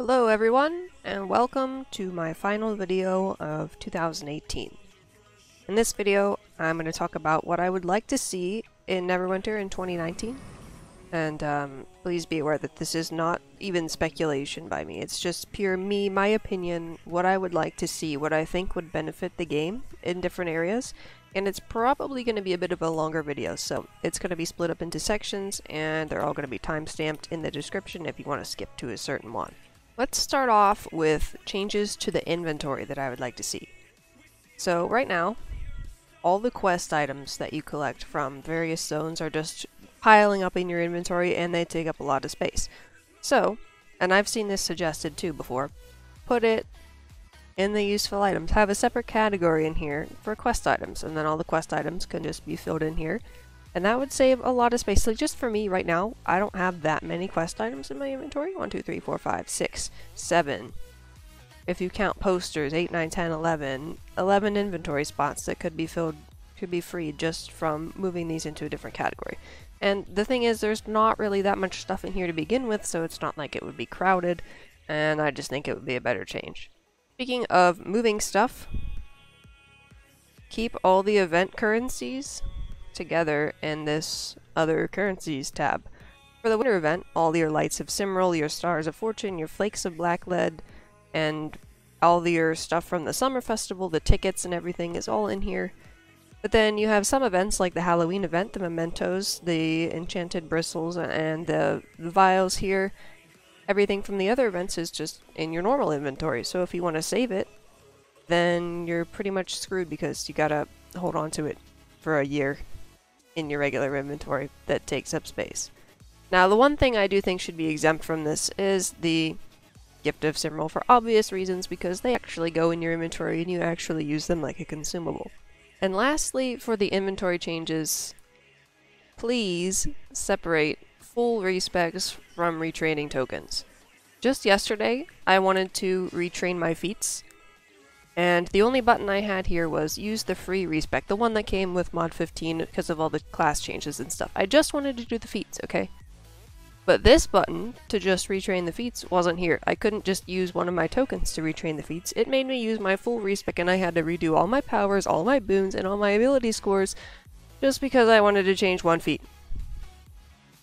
Hello everyone, and welcome to my final video of 2018. In this video, I'm going to talk about what I would like to see in Neverwinter in 2019. And please be aware that this is not even speculation by me, it's just pure me, my opinion, what I would like to see, what I think would benefit the game in different areas. And it's probably going to be a bit of a longer video, so it's going to be split up into sections, and they're all going to be time-stamped in the description if you want to skip to a certain one. Let's start off with changes to the inventory that I would like to see. So right now, all the quest items that you collect from various zones are just piling up in your inventory and they take up a lot of space. So, and I've seen this suggested too before, put it in the useful items. Have a separate category in here for quest items, and then all the quest items can just be filled in here. And that would save a lot of space. Like just for me right now, I don't have that many quest items in my inventory. 1, 2, 3, 4, 5, 6, 7. If you count posters, 8, 9, 10, 11. 11 inventory spots that could be filled, could be freed just from moving these into a different category. And the thing is, there's not really that much stuff in here to begin with, so it's not like it would be crowded. And I just think it would be a better change. Speaking of moving stuff, keep all the event currencies together in this other currencies tab. For the winter event, all your lights of Cimmeral, your stars of fortune, your flakes of black lead, and all your stuff from the summer festival, the tickets and everything is all in here. But then you have some events like the Halloween event, the mementos, the enchanted bristles, and the vials here. Everything from the other events is just in your normal inventory, so if you want to save it, then you're pretty much screwed because you gotta hold on to it for a year in your regular inventory that takes up space. Now, the one thing I do think should be exempt from this is the Gift of Cimmeral for obvious reasons, because they actually go in your inventory and you actually use them like a consumable. And lastly, for the inventory changes, please separate full respecs from retraining tokens. Just yesterday, I wanted to retrain my feats, and the only button I had here was use the free respec, the one that came with mod 15 because of all the class changes and stuff. I just wanted to do the feats, okay? But this button to just retrain the feats wasn't here. I couldn't just use one of my tokens to retrain the feats. It made me use my full respec, and I had to redo all my powers, all my boons, and all my ability scores just because I wanted to change one feat.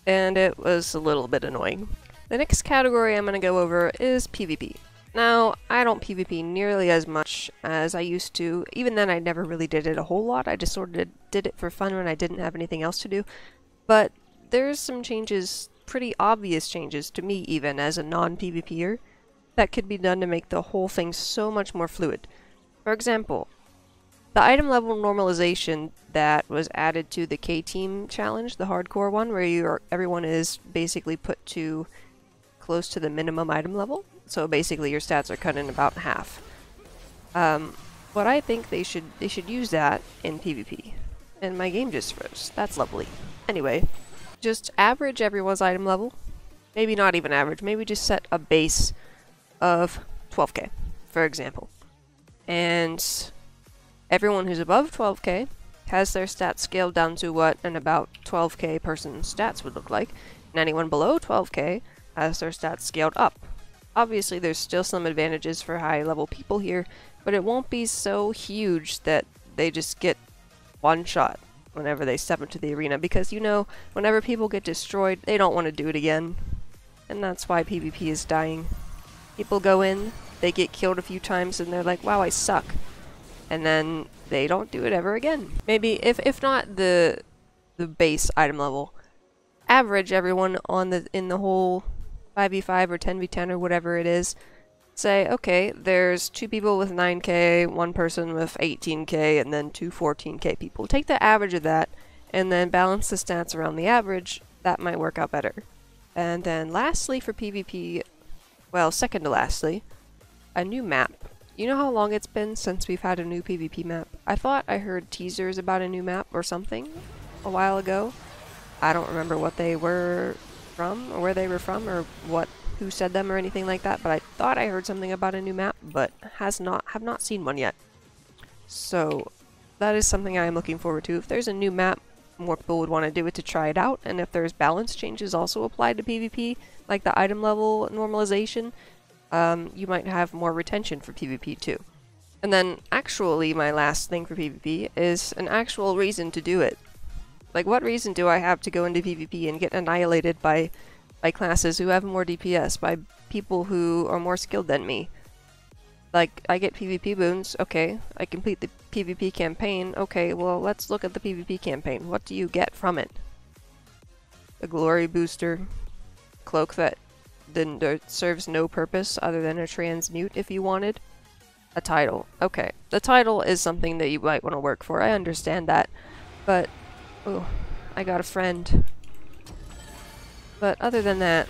And it was a little bit annoying. The next category I'm going to go over is PvP. Now, I don't PvP nearly as much as I used to. Even then, I never really did it a whole lot. I just sort of did it for fun when I didn't have anything else to do. But there's some changes, pretty obvious changes to me even as a non-PvPer, that could be done to make the whole thing so much more fluid. For example, the item level normalization that was added to the K-Team challenge, the hardcore one, where everyone is basically put to close to the minimum item level. So basically your stats are cut in about half. What I think they should use that in PvP. And my game just froze. That's lovely. Anyway, just average everyone's item level. Maybe not even average, maybe just set a base of 12k, for example. And everyone who's above 12k has their stats scaled down to what an about 12k person's stats would look like. And anyone below 12k has their stats scaled up. Obviously, there's still some advantages for high-level people here, but it won't be so huge that they just get one shot whenever they step into the arena, because, you know, whenever people get destroyed, they don't want to do it again. And that's why PvP is dying. People go in, they get killed a few times, and they're like, wow, I suck. And then they don't do it ever again. Maybe, if not the base item level, average everyone on in the whole 5v5 or 10v10 or whatever it is. Say, okay, there's 2 people with 9k, 1 person with 18k, and then 2 14k people. Take the average of that, and then balance the stats around the average. That might work out better. And then lastly for PvP, well, second to lastly, a new map. You know how long it's been since we've had a new PvP map? I thought I heard teasers about a new map or something a while ago. I don't remember what they were from, or where they were from, or who said them or anything like that, but I thought I heard something about a new map, but have not seen one yet. So that is something I am looking forward to. If there's a new map, more people would want to do it to try it out, and if there's balance changes also applied to PvP, like the item level normalization, you might have more retention for PvP too. And then, actually, my last thing for PvP is an actual reason to do it. Like, what reason do I have to go into PvP and get annihilated by classes who have more DPS, by people who are more skilled than me? Like, I get PvP boons, okay, I complete the PvP campaign, okay, well, let's look at the PvP campaign. What do you get from it? A glory booster, cloak that serves no purpose other than a transmute if you wanted. A title. Okay, the title is something that you might want to work for, I understand that, but, oh, I got a friend. But other than that,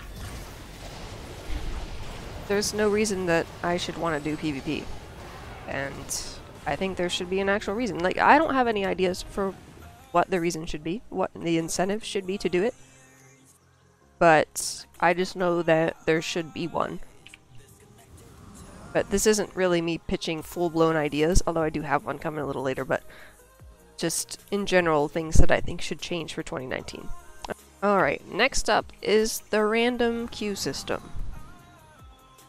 there's no reason that I should want to do PvP. And I think there should be an actual reason. Like, I don't have any ideas for what the reason should be, what the incentive should be to do it. But I just know that there should be one. But this isn't really me pitching full-blown ideas, although I do have one coming a little later, but just in general, things that I think should change for 2019. Alright, next up is the random queue system.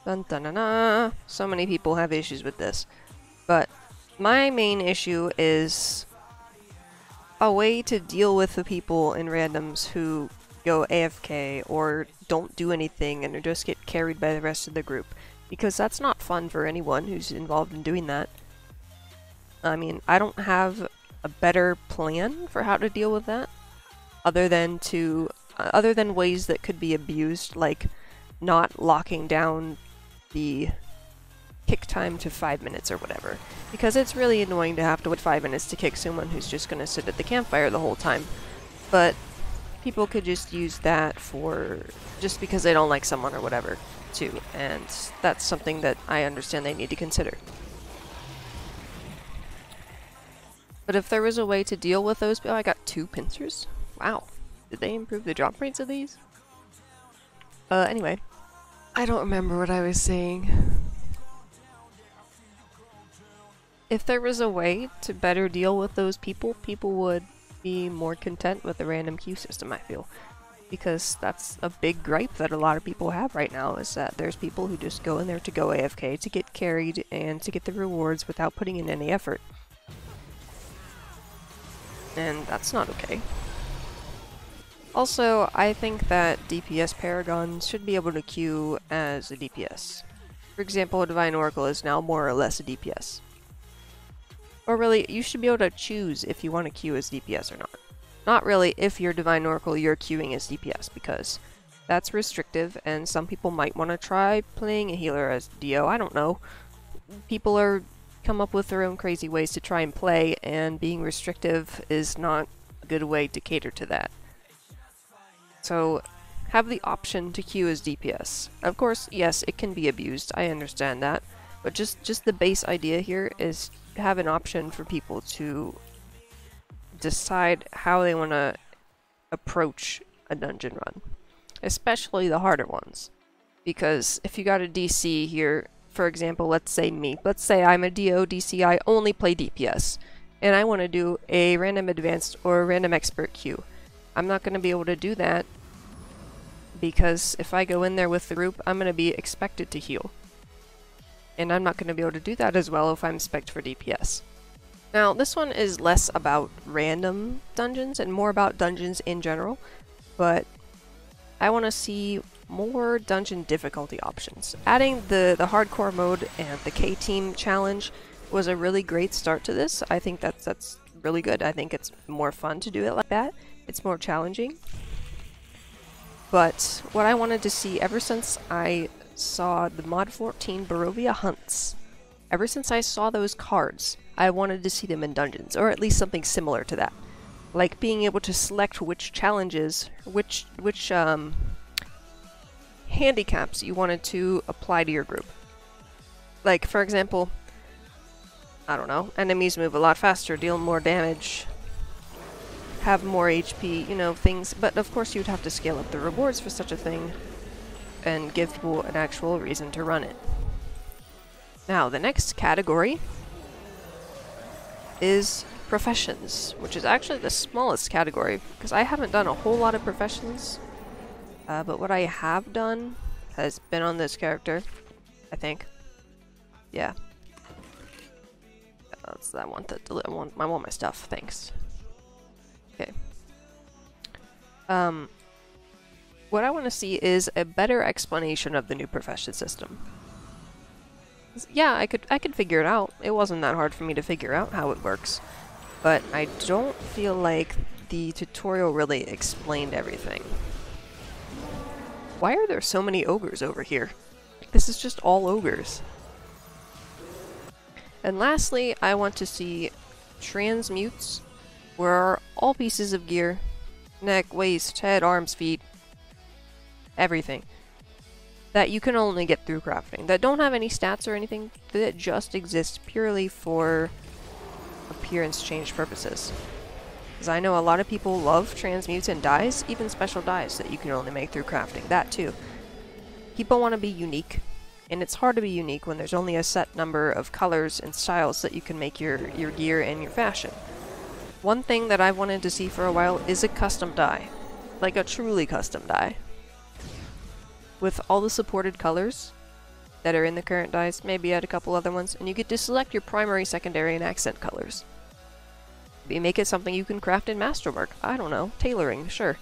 Dun dun dun dun. So many people have issues with this. But my main issue is a way to deal with the people in randoms who go AFK or don't do anything and just get carried by the rest of the group. Because that's not fun for anyone who's involved in doing that. I mean, I don't have a better plan for how to deal with that other than ways that could be abused, like not locking down the kick time to 5 minutes or whatever, because it's really annoying to have to wait 5 minutes to kick someone who's just gonna sit at the campfire the whole time. But people could just use that for just because they don't like someone or whatever too, and that's something that I understand they need to consider. But if there was a way to deal with those, oh, I got 2 pincers? Wow. Did they improve the drop rates of these? Anyway. I don't remember what I was saying. If there was a way to better deal with those people, people would be more content with the random queue system, I feel. Because that's a big gripe that a lot of people have right now, is that there's people who just go in there to go AFK, to get carried, and to get the rewards without putting in any effort. And that's not okay. Also, I think that DPS paragons should be able to queue as a DPS. For example, a Divine Oracle is now more or less a DPS. Or really, you should be able to choose if you want to queue as DPS or not. Not really if you're Divine Oracle, you're queuing as DPS, because that's restrictive, and some people might want to try playing a healer as DO, I don't know. People are come up with their own crazy ways to try and play, and being restrictive is not a good way to cater to that. So, have the option to queue as DPS. Of course, yes, it can be abused, I understand that, but just the base idea here is to have an option for people to decide how they want to approach a dungeon run, especially the harder ones. Because if you got a DC here, for example, let's say me, let's say I'm a DO DC, I only play DPS, and I want to do a random advanced or a random expert queue. I'm not going to be able to do that because if I go in there with the group, I'm going to be expected to heal. And I'm not going to be able to do that as well if I'm spec'd for DPS. Now, this one is less about random dungeons and more about dungeons in general, but I want to see more dungeon difficulty options. Adding the hardcore mode and the K-Team challenge was a really great start to this. I think that's really good. I think it's more fun to do it like that. It's more challenging. But what I wanted to see ever since I saw the Mod 14 Barovia hunts, ever since I saw those cards, I wanted to see them in dungeons, or at least something similar to that. Like being able to select which challenges, which handicaps you wanted to apply to your group. Like, for example, I don't know, enemies move a lot faster, deal more damage, have more HP, you know, things. But of course you'd have to scale up the rewards for such a thing and give people an actual reason to run it. Now, the next category is professions, which is actually the smallest category, because I haven't done a whole lot of professions, but what I have done has been on this character. I think. Yeah. I want I want my stuff, thanks. Okay. What I want to see is a better explanation of the new profession system. Yeah, I could figure it out. It wasn't that hard for me to figure out how it works. But I don't feel like the tutorial really explained everything. Why are there so many ogres over here? This is just all ogres. And lastly, I want to see transmutes, where all pieces of gear, neck, waist, head, arms, feet, everything, that you can only get through crafting, that don't have any stats or anything, that just exist purely for appearance change purposes. Because I know a lot of people love transmutes and dyes, even special dyes that you can only make through crafting, that too. People want to be unique. And it's hard to be unique when there's only a set number of colors and styles that you can make your gear and your fashion. One thing that I've wanted to see for a while is a custom dye. Like a truly custom dye. With all the supported colors that are in the current dyes, maybe add a couple other ones, and you get to select your primary, secondary, and accent colors. Maybe make it something you can craft in masterwork. I don't know. Tailoring, sure.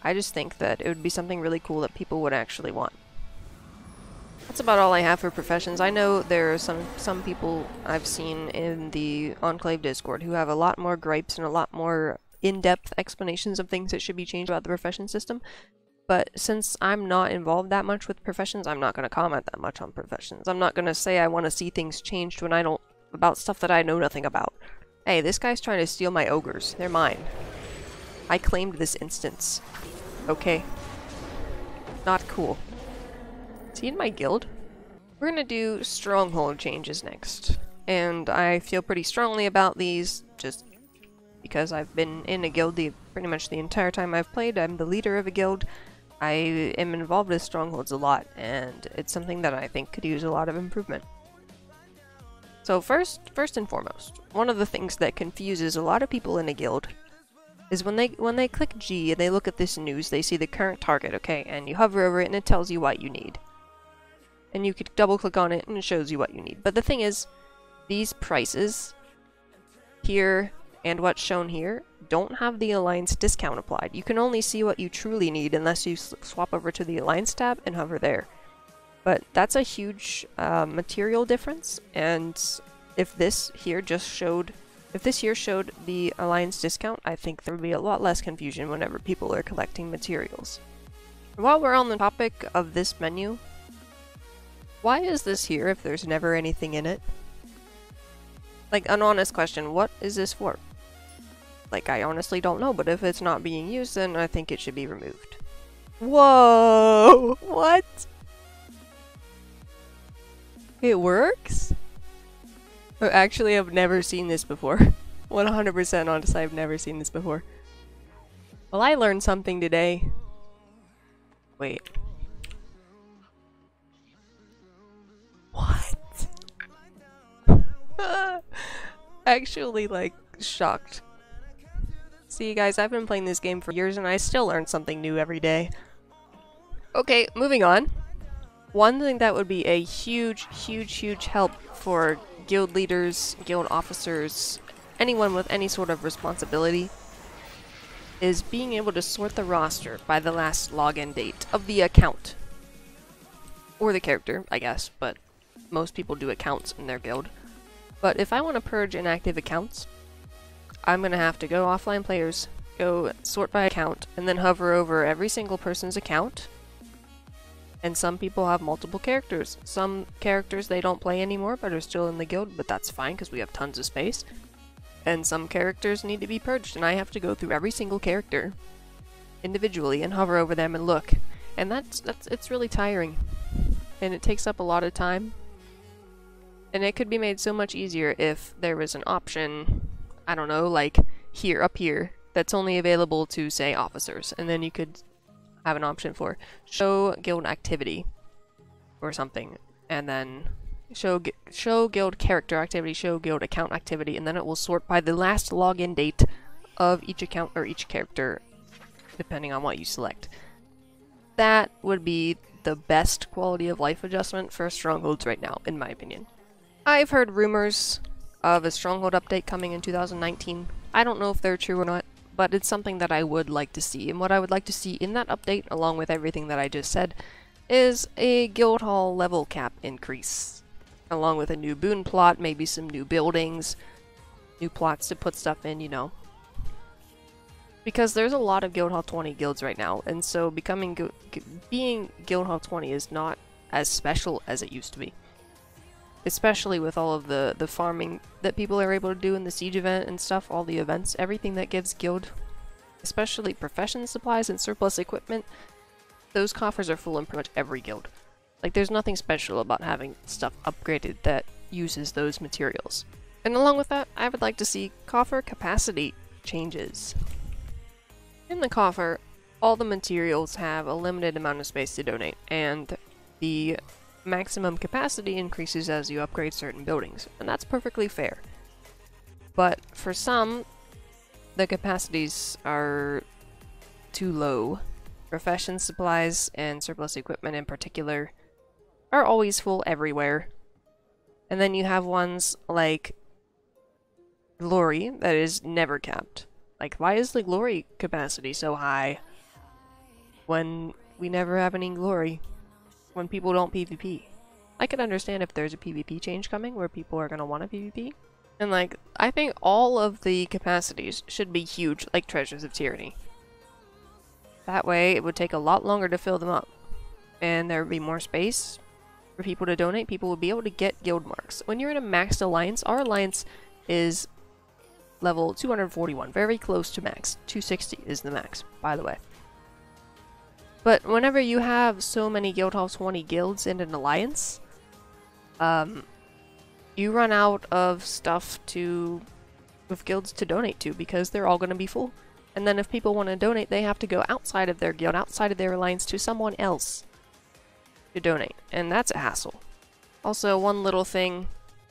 I just think that it would be something really cool that people would actually want. That's about all I have for professions. I know there are some people I've seen in the Enclave Discord who have a lot more gripes and a lot more in-depth explanations of things that should be changed about the profession system. But since I'm not involved that much with professions, I'm not going to comment that much on professions. I'm not going to say I want to see things changed when I don't, about stuff that I know nothing about. Hey, this guy's trying to steal my ogres. They're mine. I claimed this instance. Okay. Not cool. Is he in my guild? We're gonna do Stronghold changes next. And I feel pretty strongly about these, just because I've been in a guild pretty much the entire time I've played. I'm the leader of a guild. I am involved with Strongholds a lot, and it's something that I think could use a lot of improvement. So first and foremost, one of the things that confuses a lot of people in a guild is when they click G and they look at this news, they see the current target, okay, and you hover over it and it tells you what you need. And you could double click on it and it shows you what you need. But the thing is, these prices here and what's shown here don't have the Alliance discount applied. You can only see what you truly need unless you swap over to the Alliance tab and hover there. But that's a huge material difference, and if this here showed the Alliance discount, I think there would be a lot less confusion whenever people are collecting materials. While we're on the topic of this menu, why is this here if there's never anything in it? Like, an honest question, what is this for? Like, I honestly don't know, but if it's not being used, then I think it should be removed. Whoa! What? It works? Oh, actually, I've never seen this before. 100% honest, I've never seen this before. Well, I learned something today. Wait. What? Actually, like, shocked. See, guys, I've been playing this game for years and I still learn something new every day. Okay, moving on. One thing that would be a huge help for guild leaders, guild officers, anyone with any sort of responsibility, is being able to sort the roster by the last login date of the account. Or the character, I guess, but most people do accounts in their guild. But if I want to purge inactive accounts, I'm going to have to go offline players, go sort by account, and then hover over every single person's account. And some people have multiple characters. Some characters they don't play anymore but are still in the guild, but that's fine because we have tons of space. And some characters need to be purged, and I have to go through every single character individually and hover over them and look. And it's really tiring. And it takes up a lot of time. And it could be made so much easier if there was an option, I don't know, like here, up here, that's only available to, say, officers. And then you could have an option for show guild activity or something, and then show guild character activity, show guild account activity, and then it will sort by the last login date of each account or each character, depending on what you select. That would be the best quality of life adjustment for Strongholds right now, in my opinion. I've heard rumors of a Stronghold update coming in 2019. I don't know if they're true or not, but it's something that I would like to see. And what I would like to see in that update, along with everything that I just said, is a Guildhall level cap increase. Along with a new boon plot, maybe some new buildings, new plots to put stuff in, you know. Because there's a lot of Guildhall 20 guilds right now, and so being Guildhall 20 is not as special as it used to be. Especially with all of the farming that people are able to do in the siege event and stuff, all the events, everything that gives guild, especially profession supplies and surplus equipment, those coffers are full in pretty much every guild. Like, there's nothing special about having stuff upgraded that uses those materials. And along with that, I would like to see coffer capacity changes. In the coffer, all the materials have a limited amount of space to donate, and the maximum capacity increases as you upgrade certain buildings, and that's perfectly fair. But for some, the capacities are too low. Profession supplies and surplus equipment in particular are always full everywhere. And then you have ones like Glory that is never capped. Like, why is the Glory capacity so high when we never have any Glory? When people don't PvP. I can understand if there's a PvP change coming where people are gonna want to PvP. And like, I think all of the capacities should be huge, like Treasures of Tyranny. That way, it would take a lot longer to fill them up. And there would be more space for people to donate. People would be able to get guild marks. When you're in a maxed alliance, our alliance is level 241, very close to max. 260 is the max, by the way. But whenever you have so many Guildhall 20 guilds in an alliance, you run out of stuff with guilds to donate to because they're all going to be full. And then if people want to donate, they have to go outside of their guild, outside of their alliance to someone else to donate. And that's a hassle. Also, one little thing,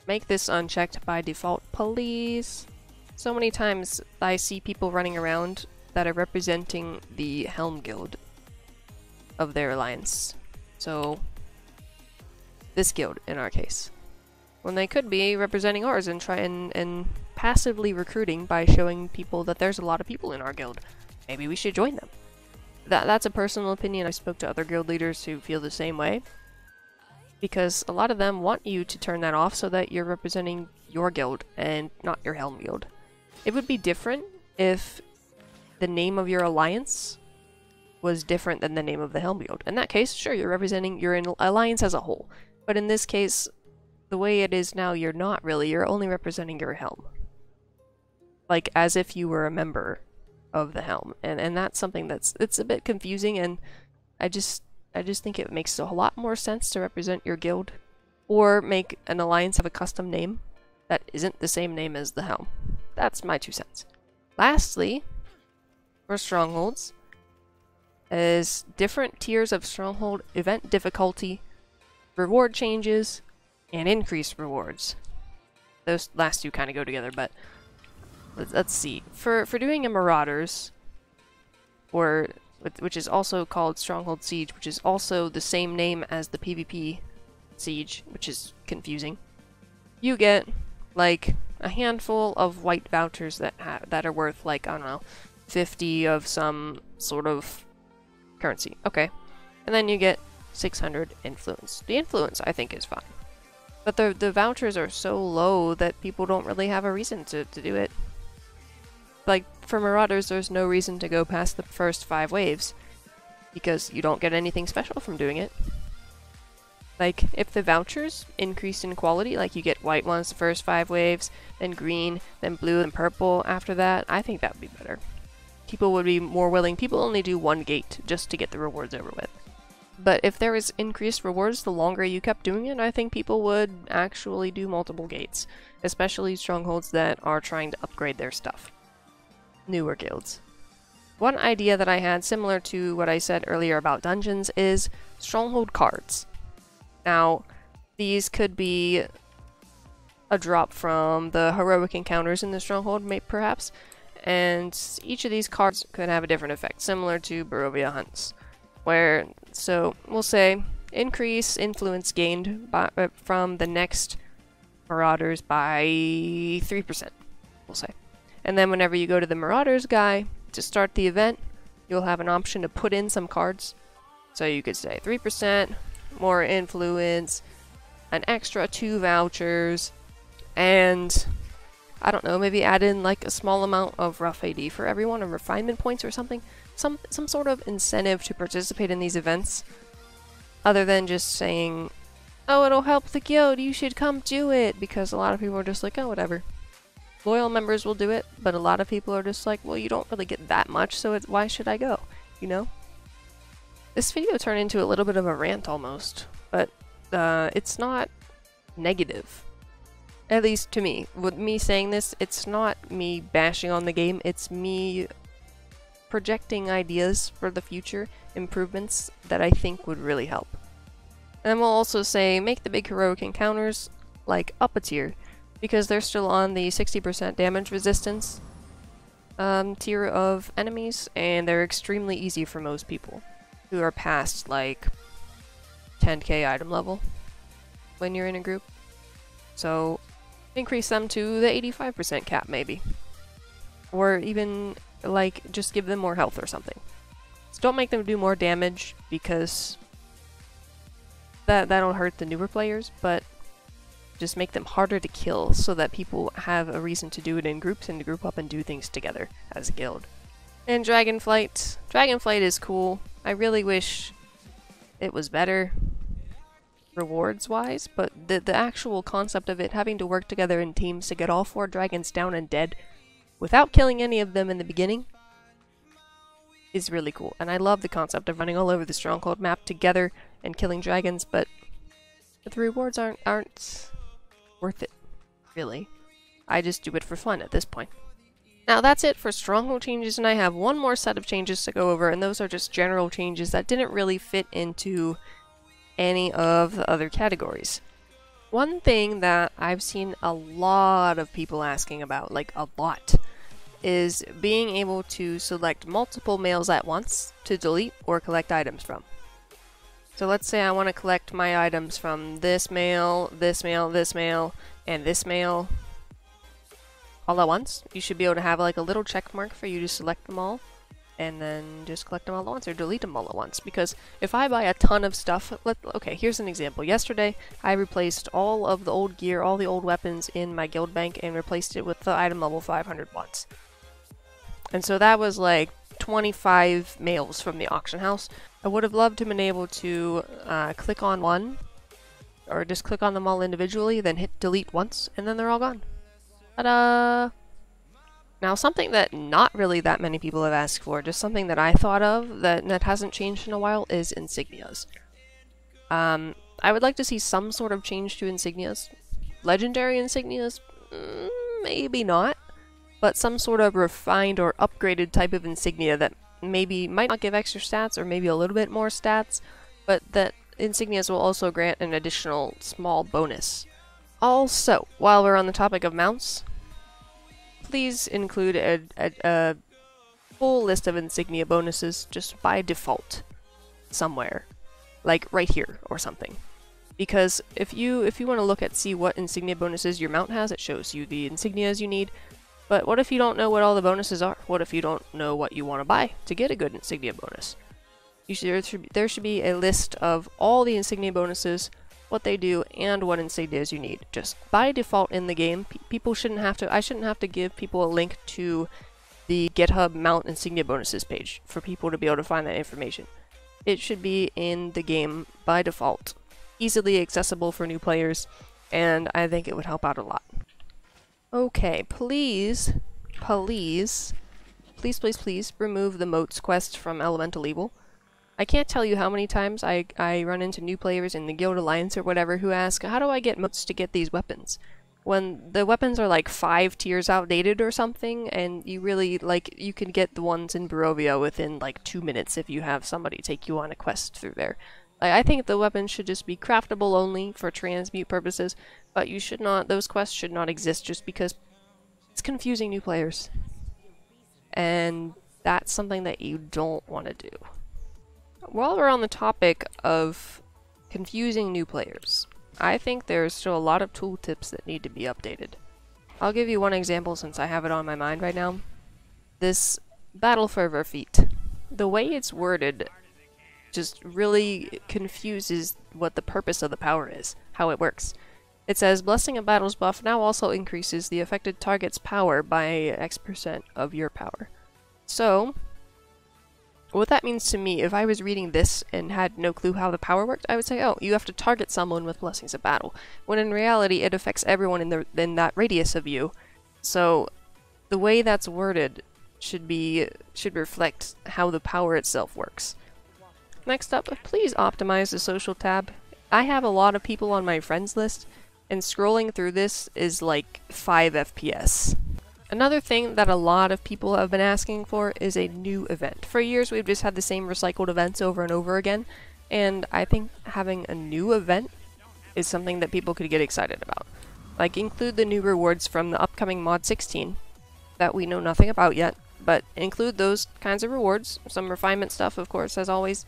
make this unchecked by default, please. So many times I see people running around that are representing the Helm Guild of their alliance. So, this guild, in our case. When they could be representing ours and and passively recruiting by showing people that there's a lot of people in our guild. Maybe we should join them. That's a personal opinion. I spoke to other guild leaders who feel the same way. Because a lot of them want you to turn that off so that you're representing your guild and not your Helm Guild. It would be different if the name of your alliance was different than the name of the Helm Guild. In that case, sure, you're representing your alliance as a whole. But in this case, the way it is now, you're not really. You're only representing your Helm. Like, as if you were a member of the Helm. And that's something it's a bit confusing, and I just think it makes a lot more sense to represent your guild. Or make an alliance have a custom name that isn't the same name as the Helm. That's my 2 cents. Lastly, for Strongholds, is different tiers of Stronghold event difficulty, reward changes, and increased rewards. Those last two kind of go together, but let's see. For doing a Marauders, which is also called Stronghold Siege, which is also the same name as the PvP Siege, which is confusing, you get like a handful of white vouchers that are worth, like, I don't know, 50 of some sort of currency. Okay. And then you get 600 influence. The influence, I think, is fine. But the vouchers are so low that people don't really have a reason to do it. Like, for Marauders, there's no reason to go past the first 5 waves, because you don't get anything special from doing it. Like, if the vouchers increased in quality, like you get white ones the first 5 waves, then green, then blue, and purple after that, I think that would be better. People would be more willing. People only do 1 gate just to get the rewards over with. But if there was increased rewards the longer you kept doing it, I think people would actually do multiple gates. Especially Strongholds that are trying to upgrade their stuff. Newer guilds. One idea that I had, similar to what I said earlier about dungeons, is Stronghold cards. Now, these could be a drop from the heroic encounters in the Stronghold, perhaps, and each of these cards could have a different effect, similar to Barovia hunts. So we'll say increase influence gained from the next Marauders by 3%, we'll say. And then whenever you go to the Marauders guy to start the event, you'll have an option to put in some cards. So you could say 3%, more influence, an extra 2 vouchers, and I don't know, maybe add in like a small amount of rough AD for everyone, or refinement points or something. Some sort of incentive to participate in these events, other than just saying, oh, it'll help the guild, you should come do it, because a lot of people are just like, oh, whatever. Loyal members will do it, but a lot of people are just like, well, you don't really get that much, so why should I go, you know? This video turned into a little bit of a rant almost, but it's not negative. At least to me. With me saying this, it's not me bashing on the game, it's me projecting ideas for the future, improvements that I think would really help. And we'll also say, make the big heroic encounters, like, up a tier, because they're still on the 60% damage resistance tier of enemies, and they're extremely easy for most people who are past, like, 10k item level when you're in a group. So, increase them to the 85% cap, maybe. Or even, like, just give them more health or something. So don't make them do more damage, because that'll hurt the newer players, but just make them harder to kill so that people have a reason to do it in groups and to group up and do things together as a guild. And Dragonflight. Dragonflight is cool. I really wish it was better rewards-wise, but the actual concept of it having to work together in teams to get all 4 dragons down and dead without killing any of them in the beginning is really cool. And I love the concept of running all over the Stronghold map together and killing dragons, but the rewards aren't worth it, really. I just do it for fun at this point. Now that's it for Stronghold changes, and I have one more set of changes to go over, and those are just general changes that didn't really fit into any of the other categories. One thing that I've seen a lot of people asking about, like a lot, is being able to select multiple males at once to delete or collect items from. So let's say I want to collect my items from this male, this male, this male, and this male all at once. You should be able to have like a little check mark for you to select them all, and then just collect them all at once or delete them all at once. Because if I buy a ton of stuff, okay, here's an example. Yesterday, I replaced all of the old gear, all the old weapons in my guild bank, and replaced it with the item level 500 ones. And so that was like 25 males from the auction house. I would have loved to have been able to click on one, or just click on them all individually, then hit delete once, and then they're all gone. Ta-da! Now, something that not really that many people have asked for, just something that I thought of that hasn't changed in a while, is insignias. I would like to see some sort of change to insignias. Legendary insignias? Maybe not. But some sort of refined or upgraded type of insignia that maybe might not give extra stats, or maybe a little bit more stats, but that insignias will also grant an additional small bonus. Also, while we're on the topic of mounts, please include a full list of insignia bonuses just by default somewhere, like right here or something. Because if you want to see what insignia bonuses your mount has, it shows you the insignias you need. But what if you don't know what all the bonuses are? What if you don't know what you want to buy to get a good insignia bonus? There should be a list of all the insignia bonuses, what they do, and what insignias you need. Just by default in the game, I shouldn't have to give people a link to the GitHub mount insignia bonuses page for people to be able to find that information. It should be in the game by default, easily accessible for new players, and I think it would help out a lot. Okay, please remove the moats quest from Elemental Evil. I can't tell you how many times I run into new players in the Guild Alliance or whatever who ask, how do I get moats to get these weapons? When the weapons are like 5 tiers outdated or something, and you really, like, you can get the ones in Barovia within like 2 minutes if you have somebody take you on a quest through there. I think the weapons should just be craftable only for transmute purposes, but those quests should not exist just because it's confusing new players. And that's something that you don't want to do. while we're on the topic of confusing new players, I think there's still a lot of tooltips that need to be updated. I'll give you one example since I have it on my mind right now. This Battle Fervor feat. The way it's worded just really confuses what the purpose of the power is, how it works. It says, Blessing of Battles buff now also increases the affected target's power by X% of your power. So, what that means to me, if I was reading this and had no clue how the power worked, I would say, oh, you have to target someone with Blessings of Battle, when in reality it affects everyone in that radius of you. So, the way that's worded should reflect how the power itself works. Next up, please optimize the social tab. I have a lot of people on my friends list, and scrolling through this is like 5 FPS. Another thing that a lot of people have been asking for is a new event. For years we've just had the same recycled events over and over again, and I think having a new event is something that people could get excited about. Like, include the new rewards from the upcoming Mod 16 that we know nothing about yet, but include those kinds of rewards, some refinement stuff of course as always,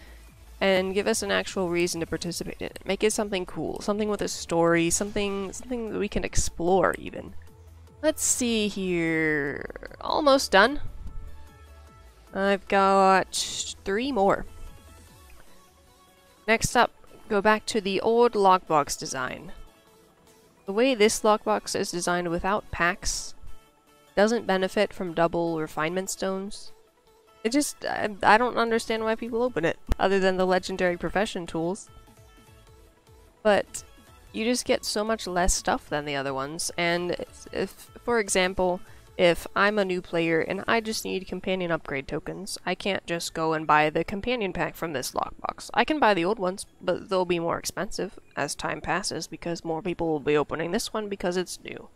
and give us an actual reason to participate in it. Make it something cool, something with a story, something that we can explore even. Let's see here. Almost done. I've got 3 more. Next up, go back to the old lockbox design. The way this lockbox is designed without packs doesn't benefit from double refinement stones. It just, I don't understand why people open it, other than the legendary profession tools. But you just get so much less stuff than the other ones, and if, for example, if I'm a new player and I just need companion upgrade tokens, I can't just go and buy the companion pack from this lockbox. I can buy the old ones, but they'll be more expensive as time passes because more people will be opening this one because it's new.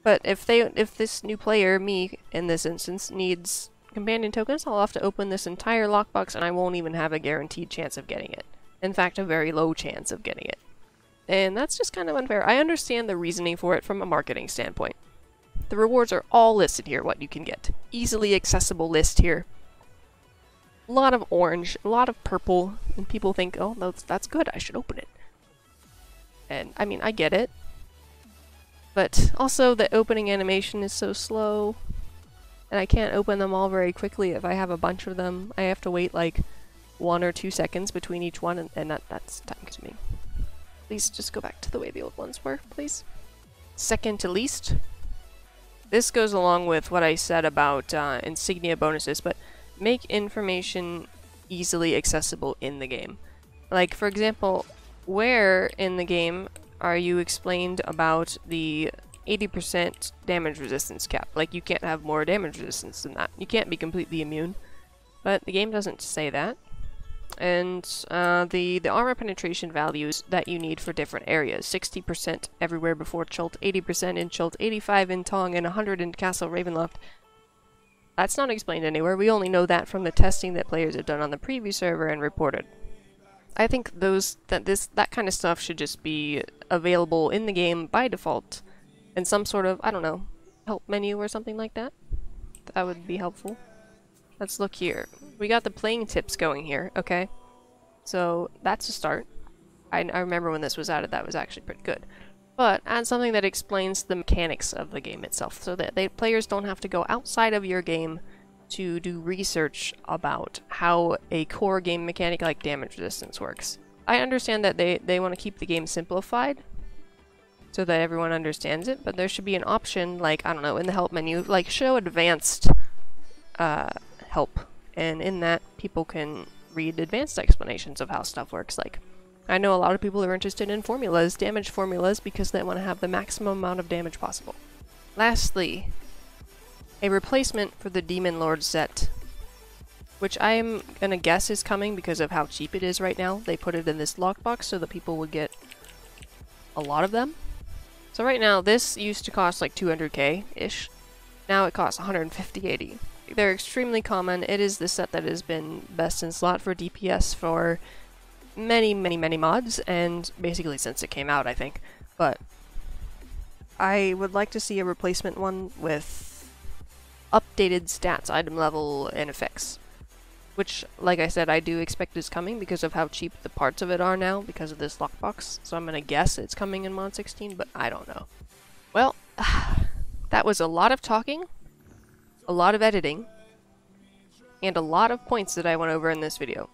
But if this new player, me in this instance, needs companion tokens, I'll have to open this entire lockbox and I won't even have a guaranteed chance of getting it. In fact, a very low chance of getting it. And that's just kind of unfair. I understand the reasoning for it from a marketing standpoint. The rewards are all listed here, what you can get. Easily accessible list here. A lot of orange, a lot of purple, and people think, oh, that's good, I should open it. And, I mean, I get it. But also, the opening animation is so slow, and I can't open them all very quickly. If I have a bunch of them, I have to wait like 1 or 2 seconds between each one, and that's time-consuming. Please just go back to the way the old ones were, please. Second to least. This goes along with what I said about insignia bonuses, but make information easily accessible in the game. Like, for example, where in the game are you explained about the 80% damage resistance cap? Like, you can't have more damage resistance than that. You can't be completely immune. But the game doesn't say that. And the armor penetration values that you need for different areas. 60% everywhere before Chult, 80% in Chult, 85 in Tong, and 100 in Castle Ravenloft. That's not explained anywhere. We only know that from the testing that players have done on the preview server and reported. I think that kind of stuff should just be available in the game by default in some sort of, I don't know, help menu or something like that. That would be helpful. Let's look here. We got the playing tips going here, okay? So that's a start. I remember when this was added, that was actually pretty good. But add something that explains the mechanics of the game itself, so that players don't have to go outside of your game to do research about how a core game mechanic like damage resistance works. I understand that they want to keep the game simplified so that everyone understands it, but there should be an option, like, I don't know, in the help menu, like show advanced help, and in that people can read advanced explanations of how stuff works. Like, I know a lot of people are interested in formulas, damage formulas, because they want to have the maximum amount of damage possible. Lastly, a replacement for the Demon Lord set, which I'm gonna guess is coming because of how cheap it is right now. They put it in this lockbox so that people would get a lot of them. So right now, this used to cost like 200k-ish. Now it costs 150-80. They're extremely common. It is the set that has been best in slot for DPS for many mods, and basically since it came out, I think. But I would like to see a replacement one with updated stats, item level, and effects. which, like I said, I do expect is coming because of how cheap the parts of it are now because of this lockbox. So I'm gonna guess it's coming in Mod 16, but I don't know. Well, that was a lot of talking, a lot of editing, and a lot of points that I went over in this video.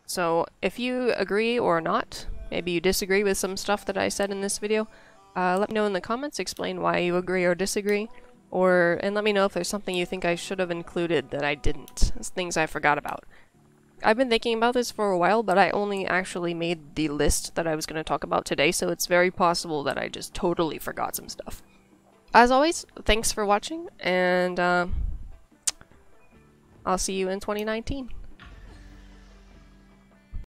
So if you agree or not, maybe you disagree with some stuff that I said in this video, let me know in the comments, explain why you agree or disagree, and let me know if there's something you think I should have included that I didn't, things I forgot about. I've been thinking about this for a while, but I only actually made the list that I was going to talk about today, so it's very possible that I just totally forgot some stuff. As always, thanks for watching, and I'll see you in 2019.